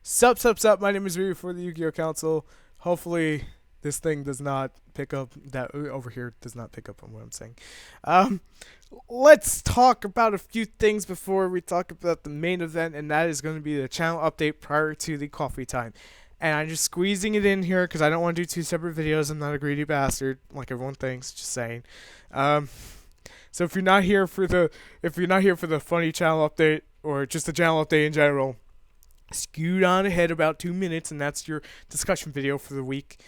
Sup. My name is Ryu for the Yu-Gi-Oh! Council. Hopefully, this thing does not pick up that over here does not pick up on what I'm saying. Um, let's talk about a few things before we talk about the main event, and that is going to be the channel update prior to the coffee time. And I'm just squeezing it in here because I don't want to do two separate videos. I'm not a greedy bastard like everyone thinks. Just saying. Um, so if you're not here for the funny channel update or just the channel update in general, scoot on ahead about 2 minutes, and that's your discussion video for the week.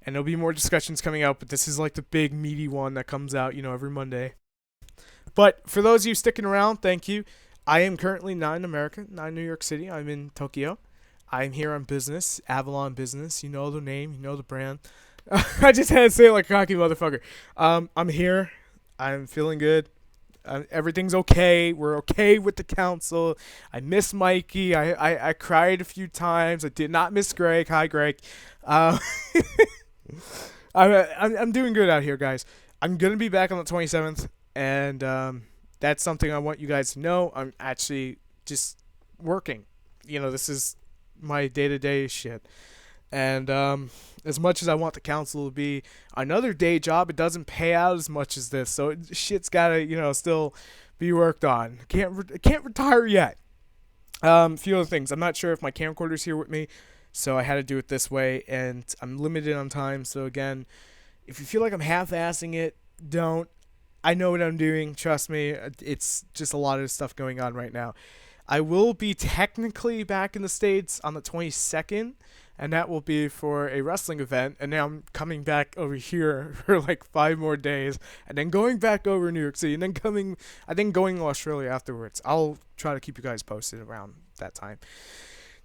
And there'll be more discussions coming out, but this is like the big meaty one that comes out, every Monday. But for those of you sticking around, thank you. I am currently not in America, not in New York City. I'm in Tokyo. I'm here on business, Avalon Business. You know the name, you know the brand. I just had to say it like a cocky motherfucker. I'm here. I'm feeling good. Everything's okay. We're okay with the council. I miss Mikey. I cried a few times. I did not miss Greg. Hi, Greg. Uh, I'm doing good out here, guys. I'm going to be back on the 27th, and that's something I want you guys to know. I'm actually just working. This is my day-to-day shit. And as much as I want the council to be another day job, it doesn't pay out as much as this. So shit's gotta, still be worked on. Can't retire yet. A few other things. I'm not sure if my camcorder's here with me, so I had to do it this way, and I'm limited on time. So again, if you feel like I'm half-assing it, don't. I know what I'm doing. Trust me. It's just a lot of stuff going on right now. I will be technically back in the States on the 22nd, and that will be for a wrestling event. And now I'm coming back over here for like 5 more days, and then going back over to New York City, and then going to Australia afterwards. I'll try to keep you guys posted around that time.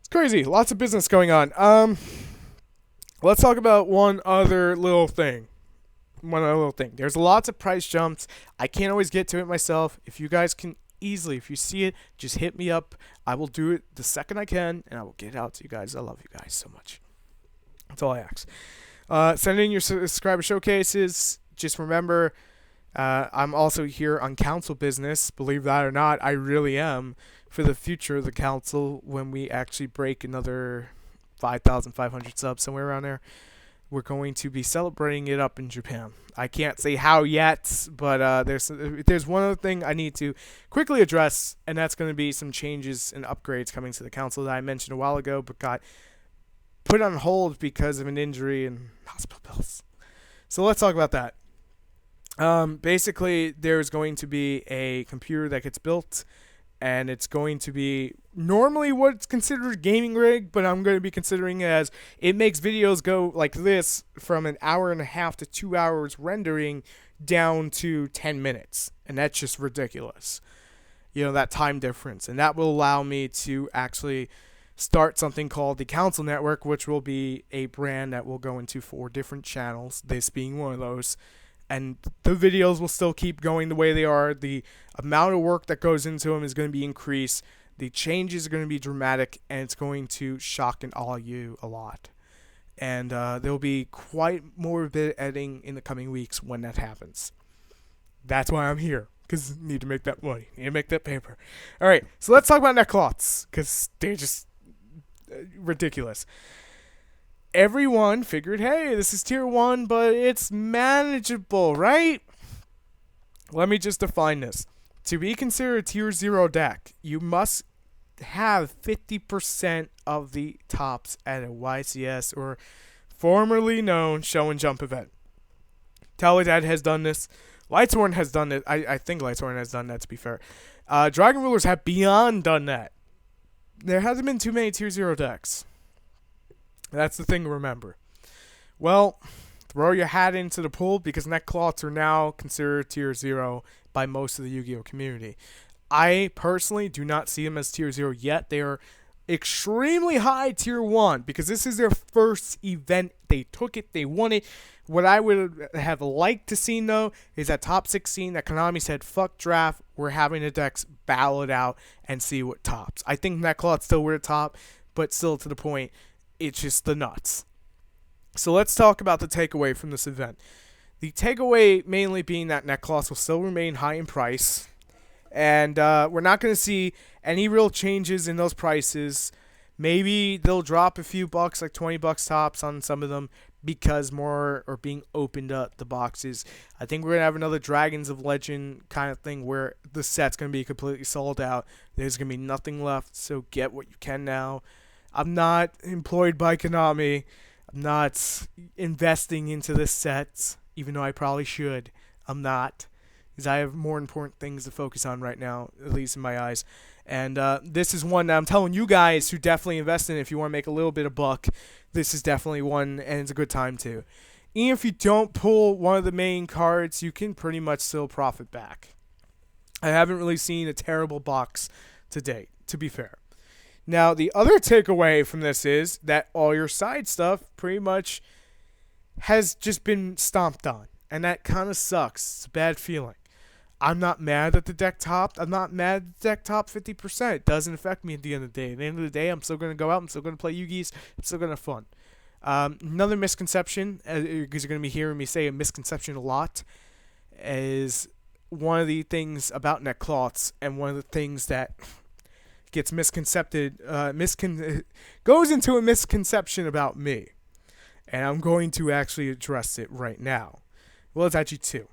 It's crazy. Lots of business going on. Let's talk about one other little thing. There's lots of price jumps. I can't always get to it myself. If you guys can easily, if you see it, just hit me up. I will do it the second I can, and I will get it out to you guys. I love you guys so much. That's all I ask. Send in your subscriber showcases. Just remember, I'm also here on council business. Believe that or not, I really am, for the future of the council when we actually break another 5,500 subs, somewhere around there. We're going to be celebrating it up in Japan. I can't say how yet, but there's one other thing I need to quickly address, and that's going to be some changes and upgrades coming to the council that I mentioned a while ago, but got put on hold because of an injury and hospital bills. So let's talk about that. Basically, there's going to be a computer that gets built, and it's going to be normally what's considered a gaming rig, but I'm going to be considering it as it makes videos go like this from an hour and a half to 2 hours rendering down to 10 minutes. And that's just ridiculous. That time difference. And that will allow me to actually start something called the Council Network, which will be a brand that will go into 4 different channels, this being one of those. And the videos will still keep going the way they are. The amount of work that goes into them is going to be increased. The changes are going to be dramatic, and it's going to shock and awe you a lot. And there'll be quite more bit of editing in the coming weeks when that happens. That's why I'm here, because I need to make that money. Need to make that paper. All right, so let's talk about Nekroz, because they're just ridiculous. Everyone figured, hey, this is tier 1, but it's manageable, right? Let me just define this. To be considered a tier 0 deck, you must have 50% of the tops at a YCS, or formerly known Show and Jump event. Teledad has done this. Lightsworn has done it. I think Lightsworn has done that, to be fair. Dragon Rulers have beyond done that. There hasn't been too many tier 0 decks. That's the thing to remember. Well, throw your hat into the pool, because Nekroz are now considered tier 0 by most of the Yu-Gi-Oh community. I personally do not see them as tier 0 yet. They are extremely high tier 1, because this is their first event. They took it. They won it. What I would have liked to see, though, is that top 16 that Konami said, fuck draft, we're having the decks battle it out and see what tops. I think Nekroz still were the top, but still to the point, it's just the nuts. So let's talk about the takeaway from this event. The takeaway mainly being that Nekroz will still remain high in price, and we're not going to see any real changes in those prices Maybe they'll drop a few bucks, like $20 tops on some of them, because more are being opened up, the boxes. I think we're going to have another Dragons of Legend kind of thing where the set's going to be completely sold out. There's going to be nothing left, so get what you can now. I'm not employed by Konami. I'm not investing into this set, even though I probably should. I'm not, because I have more important things to focus on right now, at least in my eyes. And this is one that I'm telling you guys who definitely invest in. If you want to make a little bit of buck, this is definitely one, and it's a good time too. Even if you don't pull one of the main cards, you can pretty much still profit back. I haven't really seen a terrible box to date, to be fair. Now, the other takeaway from this is that all your side stuff pretty much has just been stomped on, and that kind of sucks. It's a bad feeling. I'm not mad that the deck topped. I'm not mad that the deck topped 50%. It doesn't affect me at the end of the day. At the end of the day, I'm still going to go out. I'm still going to play Yu-Gi's. I'm still going to have fun. Another misconception, because you're going to be hearing me say a misconception a lot, is one of the things about Nekroz, and one of the things that gets goes into a misconception about me. And I'm going to actually address it right now. Well, it's actually two.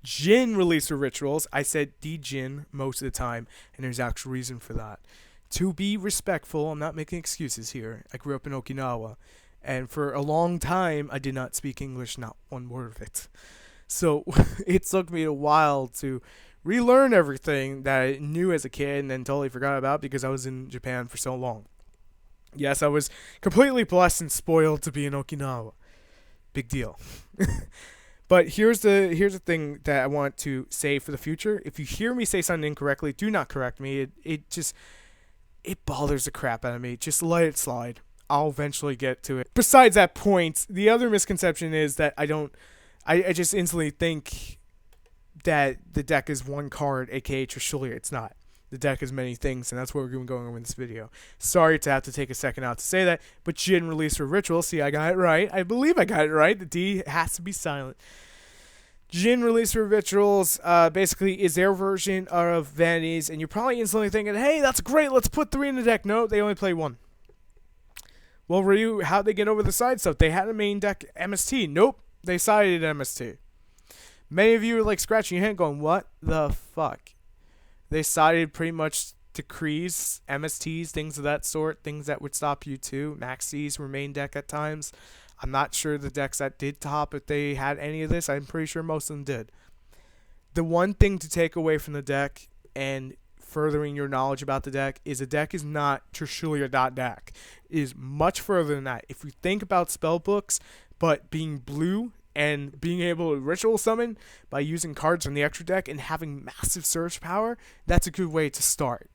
Jin release of rituals. I said D-Jin most of the time, and there's actual reason for that. To be respectful, I'm not making excuses here. I grew up in Okinawa, and for a long time, I did not speak English, not one word of it. So it took me a while to relearn everything that I knew as a kid and then totally forgot about because I was in Japan for so long. Yes, I was completely blessed and spoiled to be in Okinawa. Big deal. But here's the thing that I want to say for the future. If you hear me say something incorrectly, do not correct me. It bothers the crap out of me. Just let it slide. I'll eventually get to it. Besides that point, the other misconception is that I just instantly think that the deck is one card, aka Trishulia. It's not. The deck is many things, and that's what we're going on with this video. Sorry to have to take a second out to say that, but Jin released for Ritual. See, I got it right. I believe I got it right. The D has to be silent. Jin released for Rituals basically is their version of Vanities, and you're probably instantly thinking, hey, that's great, let's put 3 in the deck. No, they only play 1. Well, Ryu, how'd they get over the side stuff? They had a main deck MST. Nope, they sided MST. Many of you are like scratching your head going, what the fuck? They sided pretty much decrees, MSTs, things of that sort, things that would stop you too. Maxis were main deck at times. I'm not sure the decks that did top, if they had any of this. I'm pretty sure most of them did. The one thing to take away from the deck and furthering your knowledge about the deck is the deck is not Trishulia.deck. It is much further than that. If you think about spell books, but being blue and being able to ritual summon by using cards from the extra deck and having massive surge power, that's a good way to start.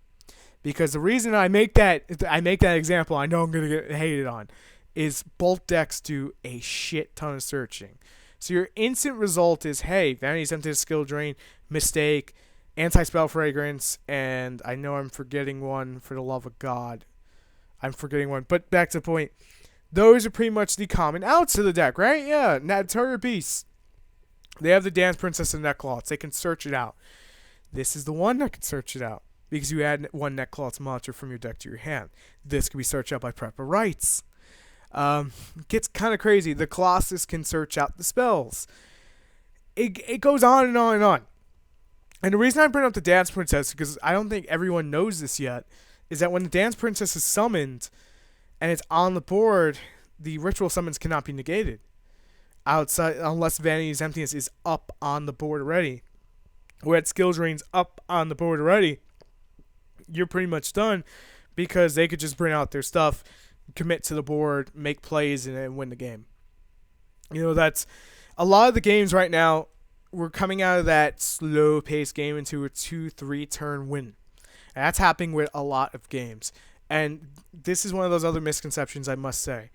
Because the reason I make that example, I know I'm going to get hated on, is both decks do a shit ton of searching. So your instant result is, hey, Vanity's Empty, Skill Drain, Mistake, Anti-Spell Fragrance, and I know I'm forgetting one, for the love of God. I'm forgetting one. But back to the point. Those are pretty much the common outs of the deck, right? Yeah, Naturria Beast. They have the Dance Princess and Nekroz. They can search it out. This is the one that can search it out, because you add one Nekroz monster from your deck to your hand. This can be searched out by Prepper Rights. Gets kind of crazy. The Colossus can search out the spells. It goes on and on and on. And the reason I bring up the Dance Princess, because I don't think everyone knows this yet, is that when the Dance Princess is summoned and it's on the board, the ritual summons cannot be negated outside unless Vanity's Emptiness is up on the board already. Or at Skill Drain's up on the board already, you're pretty much done, because they could just bring out their stuff, commit to the board, make plays, and then win the game. You know, that's a lot of the games right now. We're coming out of that slow-paced game into a 2-3 turn win. And that's happening with a lot of games. And this is one of those other misconceptions, I must say.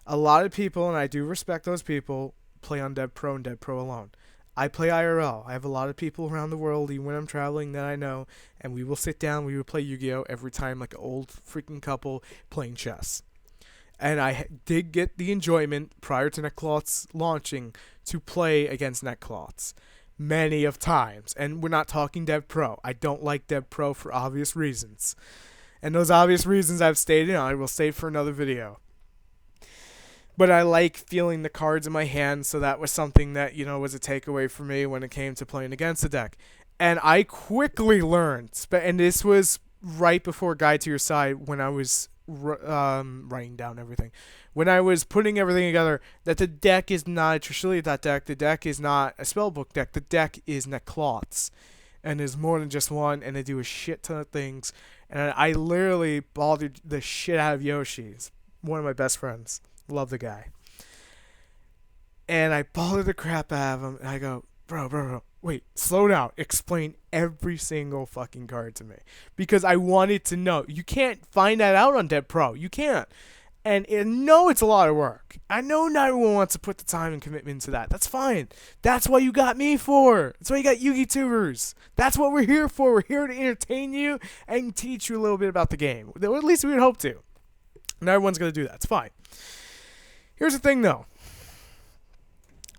A lot of people, and I do respect those people, play on Dev Pro and Dev Pro alone. I play IRL. I have a lot of people around the world, even when I'm traveling, that I know, and we will sit down, we will play Yu-Gi-Oh! Every time like an old freaking couple playing chess. And I did get the enjoyment, prior to Nekroz launching, to play against Nekroz many of times. And we're not talking Dev Pro. I don't like Dev Pro for obvious reasons. And those obvious reasons I've stated, I will save for another video. But I like feeling the cards in my hand, so that was something that, was a takeaway for me when it came to playing against the deck. And I quickly learned, and this was right before Guide to Your Side when I was writing down everything. When I was putting everything together, that the deck is not a Trishulioth deck, the deck is not a spellbook deck, the deck is Nekroz. And there's more than just one, and they do a shit ton of things. And I literally bothered the shit out of Yoshi. He's one of my best friends. Love the guy. And I bothered the crap out of him, and I go, bro, wait, slow down. Explain every single fucking card to me. Because I wanted to know. You can't find that out on Dead Pro. You can't. And I know it's a lot of work. I know not everyone wants to put the time and commitment into that. That's fine. That's what you got me for. That's why you got YugiTubers. That's what we're here for. We're here to entertain you and teach you a little bit about the game. Or at least we would hope to. Not everyone's going to do that. It's fine. Here's the thing, though.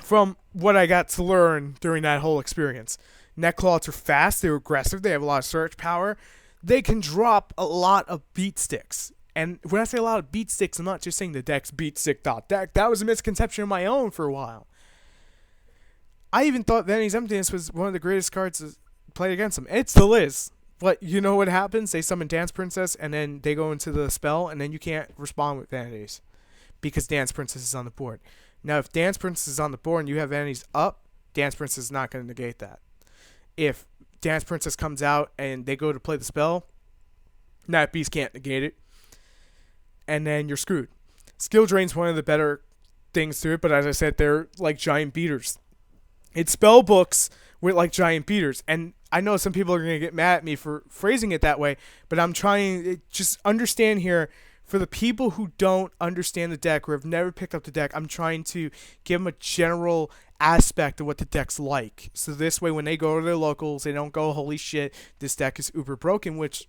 From what I got to learn during that whole experience, Nekroz are fast, they're aggressive, they have a lot of search power. They can drop a lot of beat sticks. And when I say a lot of beat sticks, I'm not just saying the deck's beat stick deck. That was a misconception of my own for a while. I even thought Vanity's Emptiness was one of the greatest cards to play against them. It still is. But you know what happens? They summon Dance Princess, and then they go into the spell, and then you can't respond with Vanities. Because Dance Princess is on the board. Now, if Dance Princess is on the board and you have Vanities up, Dance Princess is not going to negate that. If Dance Princess comes out and they go to play the spell, Night Beast can't negate it. And then you're screwed. Skill Drain's one of the better things to it, but as I said, they're like giant beaters. It's spell books with like giant beaters. And I know some people are going to get mad at me for phrasing it that way, but I'm trying to just understand here. For the people who don't understand the deck or have never picked up the deck, I'm trying to give them a general aspect of what the deck's like. So this way, when they go to their locals, they don't go, holy shit, this deck is uber broken, which,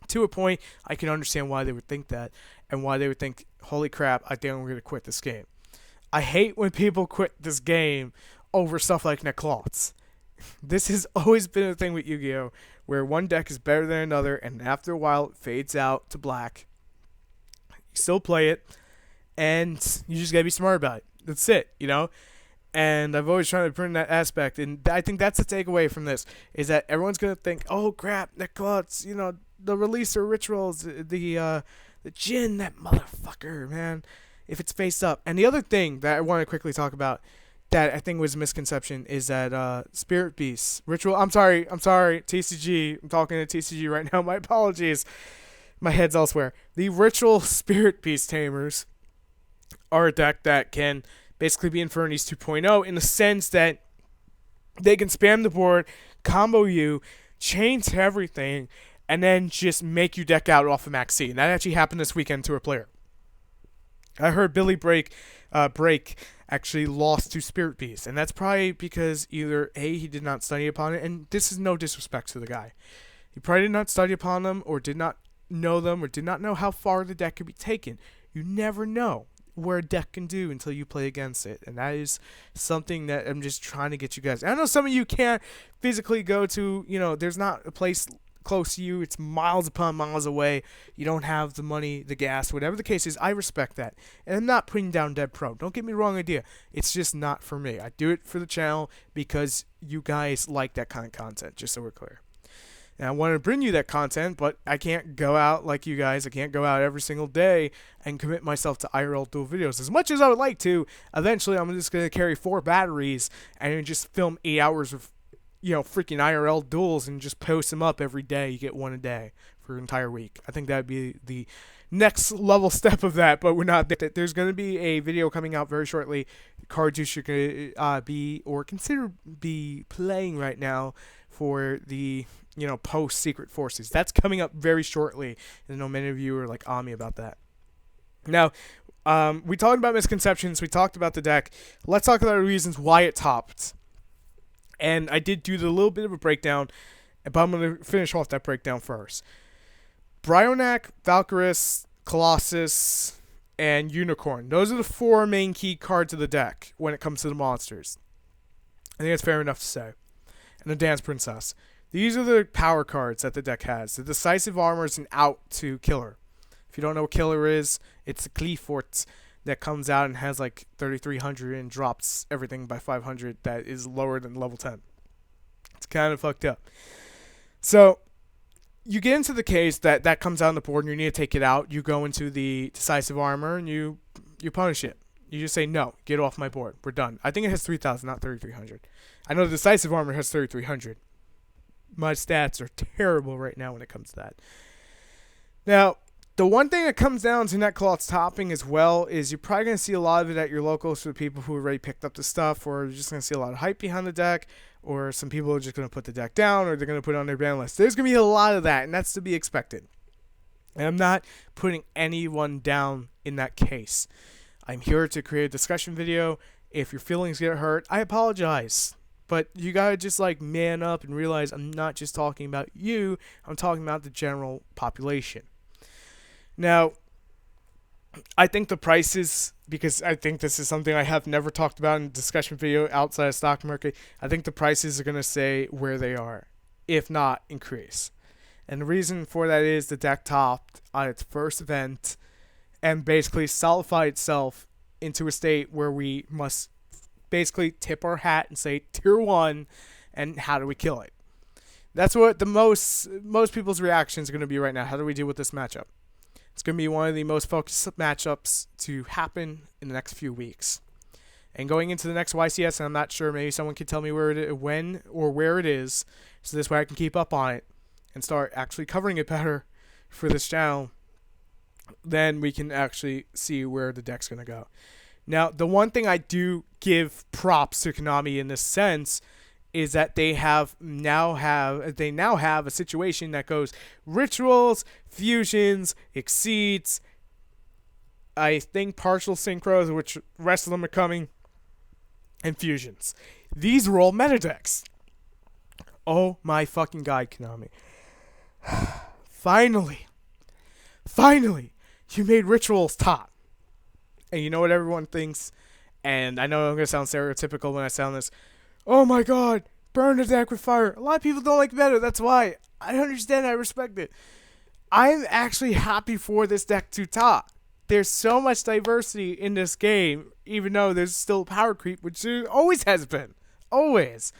to a point, I can understand why they would think that and why they would think, holy crap, I think I'm going to quit this game. I hate when people quit this game over stuff like Nekroz. This has always been a thing with Yu-Gi-Oh! Where one deck is better than another, and after a while, it fades out to black. You still play it, and you just gotta be smart about it. That's it, And I've always tried to bring that aspect, and I think that's the takeaway from this, is that everyone's gonna think, oh crap, Nekroz, the releaser rituals, the Jin, that motherfucker, man, if it's face up. And the other thing that I want to quickly talk about that I think was a misconception is that Spirit Beast ritual. I'm sorry, TCG. I'm talking to TCG right now. My apologies. My head's elsewhere. The Ritual Spirit Beast Tamers are a deck that can basically be Infernities 2.0 in the sense that they can spam the board, combo you, chain to everything, and then just make you deck out off of Max C. And that actually happened this weekend to a player. I heard Billy Break actually lost to Spirit Beast, and that's probably because either A, he did not study upon it, and this is no disrespect to the guy. He probably did not study upon them or did not know them or did not know how far the deck could be taken. You never know where a deck can do until you play against it, and that is something that I'm just trying to get you guys. I know some of you can't physically go to, there's not a place close to you, it's miles upon miles away, you don't have the money, the gas, whatever the case is. I respect that, and I'm not putting down Dead Pro, don't get me wrong idea, it's just not for me. I do it for the channel because you guys like that kind of content, just so we're clear. And I want to bring you that content, but I can't go out like you guys. I can't go out every single day and commit myself to IRL dual videos. As much as I would like to, eventually I'm just going to carry 4 batteries and just film 8 hours of, freaking IRL duels and just post them up every day. You get one a day for an entire week. I think that would be the next level step of that, but we're not there. There's going to be a video coming out very shortly. Cards you should be or consider be playing right now for the post Secret Forces. That's coming up very shortly. And I know many of you are like on me about that. Now, we talked about misconceptions. We talked about the deck. Let's talk about the reasons why it topped. And I did do the little bit of a breakdown, but I'm going to finish off that breakdown first. Bryonac, Valkyris, Colossus, and Unicorn. Those are the 4 main key cards of the deck when it comes to the monsters. I think that's fair enough to say. And the Dance Princess. These are the power cards that the deck has. The Decisive Armor is an out to Killer. If you don't know what Killer is, it's a Cleafort that comes out and has like 3,300 and drops everything by 500 that is lower than level 10. It's kind of fucked up. So you get into the case that comes out on the board and you need to take it out. You go into the Decisive Armor and you punish it. You just say, no, get off my board. We're done. I think it has 3,000, not 3,300. I know the Decisive Armor has 3,300. My stats are terrible right now when it comes to that. Now, the one thing that comes down to Nekroz topping as well is you're probably going to see a lot of it at your locals for people who already picked up the stuff, or you're just going to see a lot of hype behind the deck, or some people are just going to put the deck down, or they're going to put it on their ban list. There's going to be a lot of that, and that's to be expected. And I'm not putting anyone down in that case. I'm here to create a discussion video. If your feelings get hurt, I apologize. But you gotta just like man up and realize I'm not just talking about you, I'm talking about the general population. Now, I think the prices, because I think this is something I have never talked about in a discussion video outside of stock market, I think the prices are gonna stay where they are, if not increase. And the reason for that is the deck topped on its first event and basically solidified itself into a state where we must basically tip our hat and say tier 1 and how do we kill it. That's what the most people's reactions are going to be right now. How do we deal with this matchup? It's going to be one of the most focused matchups to happen in the next few weeks. And going into the next YCS, and I'm not sure, maybe someone can tell me where it is, when or where it is, so this way I can keep up on it and start actually covering it better for this channel. Then we can actually see where the deck's going to go. Now, the one thing I do give props to Konami in this sense is that they now have a situation that goes rituals, fusions, exceeds, I think partial synchros, which the rest of them are coming, and fusions. These are all meta decks. Oh my fucking god, Konami. Finally, you made rituals top. And you know what everyone thinks? And I know I'm going to sound stereotypical when I sound this. Oh my god, burn the deck with fire. A lot of people don't like meta. That's why. I understand. I respect it. I'm actually happy for this deck to top. There's so much diversity in this game, even though there's still power creep, which there always has been. Always.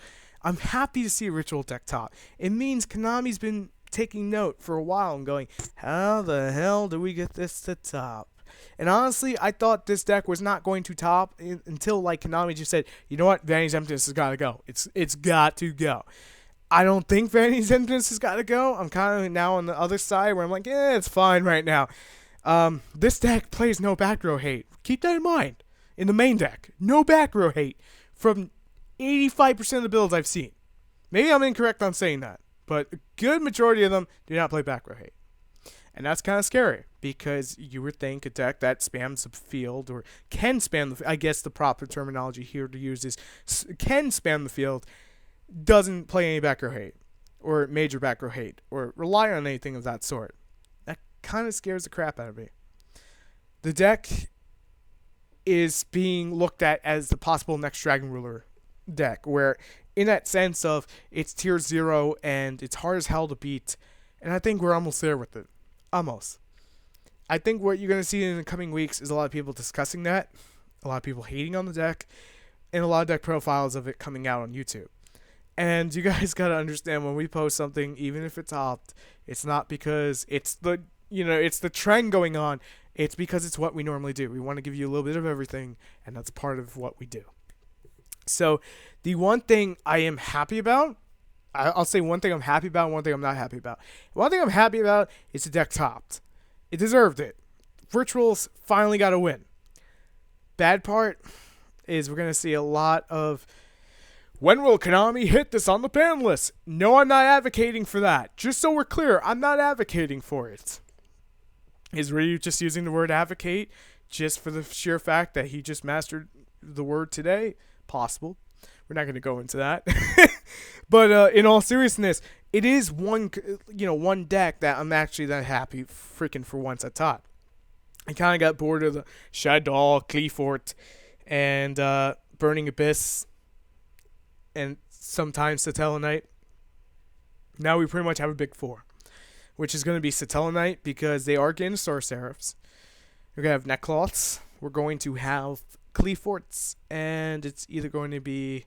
I'm happy to see a ritual deck top. It means Konami's been taking note for a while and going, how the hell do we get this to top? And honestly, I thought this deck was not going to top until like Konami just said, you know what, Vanity's Emptiness has got to go. It's got to go. I don't think Vanity's Emptiness has got to go. I'm kind of now on the other side where I'm like, it's fine right now. This deck plays no back row hate. Keep that in mind. In the main deck, no back row hate from 85% of the builds I've seen. Maybe I'm incorrect on saying that, but a good majority of them do not play back row hate. And that's kind of scary, because you would think a deck that spams the field, or can spam the, I guess the proper terminology here to use is can spam the field, doesn't play any back row hate, or major back row hate, or rely on anything of that sort. That kind of scares the crap out of me. The deck is being looked at as the possible next Dragon Ruler deck, where in that sense of it's tier 0 and it's hard as hell to beat, and I think we're almost there with it. Almost. I think what you're going to see in the coming weeks is a lot of people discussing that, a lot of people hating on the deck, and a lot of deck profiles of it coming out on YouTube. And you guys got to understand, when we post something, even if it's opt, it's not because it's the trend going on. It's because it's what we normally do. We want to give you a little bit of everything, and that's part of what we do. So the one thing I am happy about, I'll say one thing I'm happy about and one thing I'm not happy about. One thing I'm happy about is the deck topped. It deserved it. Rituals finally got a win. Bad part is we're going to see a lot of, when will Konami hit this on the ban list? No, I'm not advocating for that. Just so we're clear, I'm not advocating for it. Is Ryu just using the word advocate just for the sheer fact that he just mastered the word today? Possible. We're not going to go into that. But in all seriousness, it is one deck that I'm actually that happy freaking for once at top. I kind of got bored of the Shadow, Cleafort, and Burning Abyss, and sometimes the Tellarknight. Now we pretty much have a big four, which is going to be Satellarknight because they are getting Star Seraphs. We're going to have Nekroz. We're going to have Cleaforts, and it's either going to be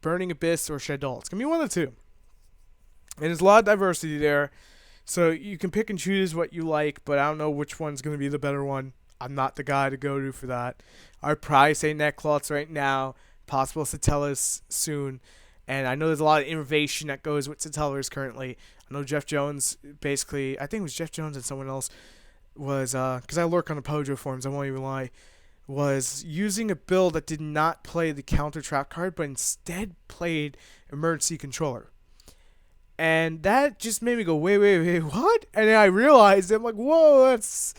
Burning Abyss or Shadow. It's going to be one of the two. And there's a lot of diversity there, so you can pick and choose what you like, but I don't know which one's going to be the better one. I'm not the guy to go to for that. I'd probably say Nekroz right now, possible Satellas soon. And I know there's a lot of innovation that goes with Satellas currently. I know Jeff Jones basically, I think it was Jeff Jones and someone else was, because I lurk on the Pojo forums, I won't even lie, was using a build that did not play the counter trap card, but instead played Emergency Controller. And that just made me go, wait, what? And then I realized, I'm like, whoa, that's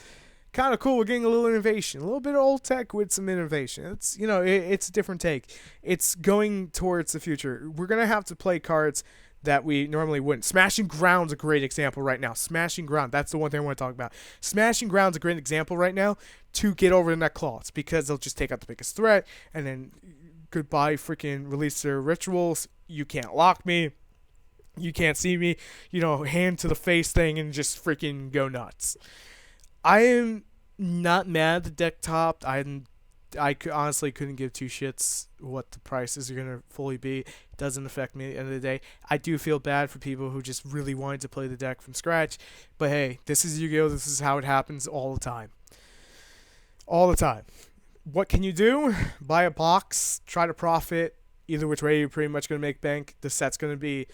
kind of cool. We're getting a little innovation, a little bit of old tech with some innovation. It's, it's a different take. It's going towards the future. We're going to have to play cards that we normally wouldn't. Smashing Ground's a great example right now. Smashing Ground, that's the one thing I want to talk about. Smashing Ground's a great example right now to get over the Nekroz because they'll just take out the biggest threat and then goodbye freaking release their rituals. You can't lock me. You can't see me, hand to the face thing and just freaking go nuts. I am not mad at the deck topped. I honestly couldn't give two shits what the prices are going to fully be. It doesn't affect me at the end of the day. I do feel bad for people who just really wanted to play the deck from scratch. But hey, this is Yu-Gi-Oh! This is how it happens all the time. All the time. What can you do? Buy a box. Try to profit. Either which way, you're pretty much going to make bank. The set's going to be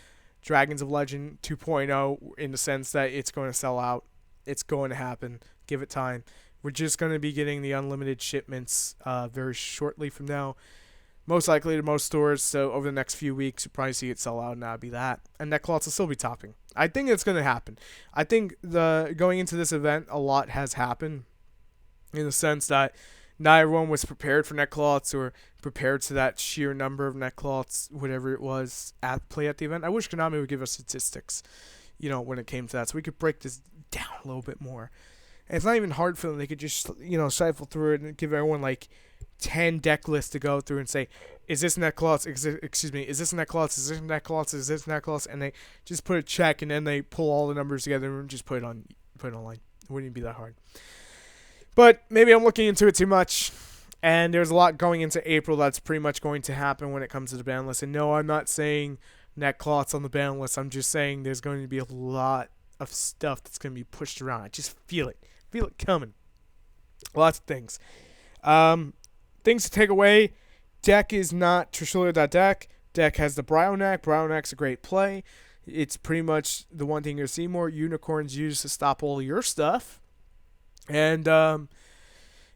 Dragons of Legend 2.0 in the sense that it's going to sell out. It's going to happen. Give it time. We're just going to be getting the unlimited shipments very shortly from now. Most likely to most stores. So over the next few weeks, you'll probably see it sell out, and that'll be that. And Nekroz will still be topping. I think it's going to happen. I think going into this event, a lot has happened in the sense that not everyone was prepared for Nekroz or prepared to that sheer number of Nekroz, whatever it was, at play at the event. I wish Konami would give us statistics, when it came to that, so we could break this down a little bit more. And it's not even hard for them. They could just, shuffle through it and give everyone like 10 deck lists to go through and say, is this Nekroz? Is this Nekroz? Is this Nekroz? Is this Nekroz? And they just put a check, and then they pull all the numbers together and just put it online. It wouldn't even be that hard. But maybe I'm looking into it too much, and there's a lot going into April that's pretty much going to happen when it comes to the ban list. And no, I'm not saying Nekroz on the ban list. I'm just saying there's going to be a lot of stuff that's going to be pushed around. I just feel it. Feel it coming. Lots of things. Things to take away. Deck is not Trishula.deck. Deck has the Bryonak. Bryonack's a great play. It's pretty much the one thing you'll see more unicorns used to stop all your stuff. And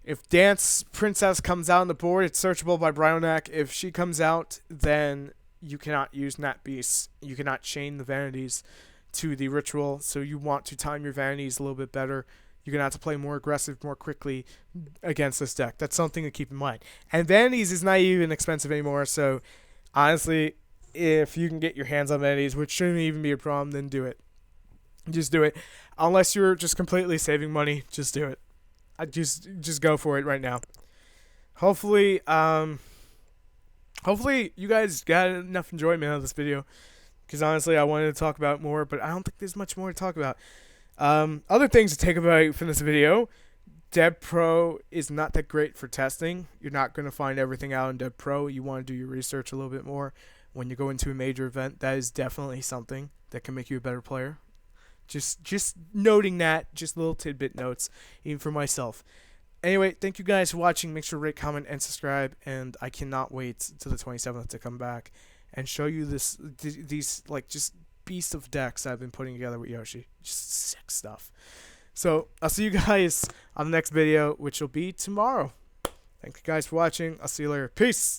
if Dance Princess comes out on the board, it's searchable by Bryonak. If she comes out, then you cannot use Nat Beast. You cannot chain the vanities to the ritual, so you want to time your vanities a little bit better. You're going to have to play more aggressive, more quickly against this deck. That's something to keep in mind. And vanities is not even expensive anymore, so honestly, if you can get your hands on vanities, which shouldn't even be a problem, then do it. Just do it. Unless you're just completely saving money, just do it. I just go for it right now. Hopefully you guys got enough enjoyment out of this video, because honestly, I wanted to talk about more, but I don't think there's much more to talk about. Other things to take away from this video: Dev Pro is not that great for testing. You're not going to find everything out in Dev Pro. You want to do your research a little bit more when you go into a major event. That is definitely something that can make you a better player. Just noting that, just little tidbit notes, even for myself. Anyway, thank you guys for watching. Make sure to rate, comment, and subscribe. And I cannot wait till the 27th to come back and show you these like just beast of decks I've been putting together with Yoshi. Just sick stuff. So I'll see you guys on the next video, which will be tomorrow. Thank you guys for watching. I'll see you later. Peace.